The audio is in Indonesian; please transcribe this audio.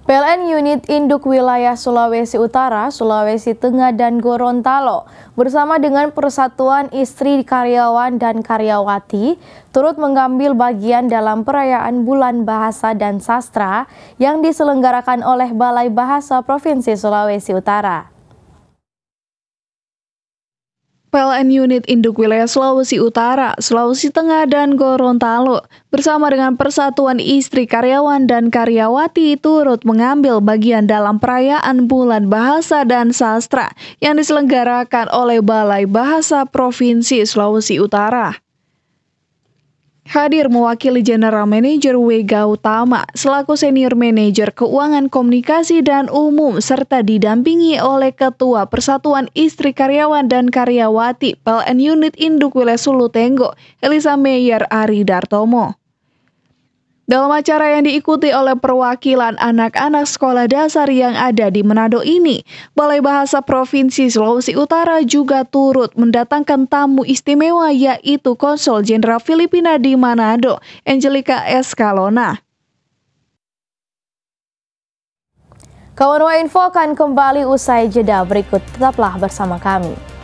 PLN Unit Induk Wilayah Sulawesi Utara, Sulawesi Tengah, dan Gorontalo bersama dengan Persatuan Istri Karyawan dan Karyawati turut mengambil bagian dalam perayaan Bulan Bahasa dan Sastra yang diselenggarakan oleh Balai Bahasa Provinsi Sulawesi Utara. PLN Unit Induk Wilayah Sulawesi Utara, Sulawesi Tengah, dan Gorontalo bersama dengan Persatuan Istri Karyawan dan Karyawati turut mengambil bagian dalam perayaan Bulan Bahasa dan Sastra yang diselenggarakan oleh Balai Bahasa Provinsi Sulawesi Utara. Hadir mewakili General Manager Wega Utama selaku Senior Manager Keuangan Komunikasi dan Umum serta didampingi oleh Ketua Persatuan Istri Karyawan dan Karyawati PLN Unit Induk Wilayah Sulu Tenggo, Elisa Meyer Ari Dartomo. Dalam acara yang diikuti oleh perwakilan anak-anak sekolah dasar yang ada di Manado ini, Balai Bahasa Provinsi Sulawesi Utara juga turut mendatangkan tamu istimewa yaitu Konsul Jenderal Filipina di Manado, Angelica Escalona. Kawan Info akan kembali usai jeda berikut, tetaplah bersama kami.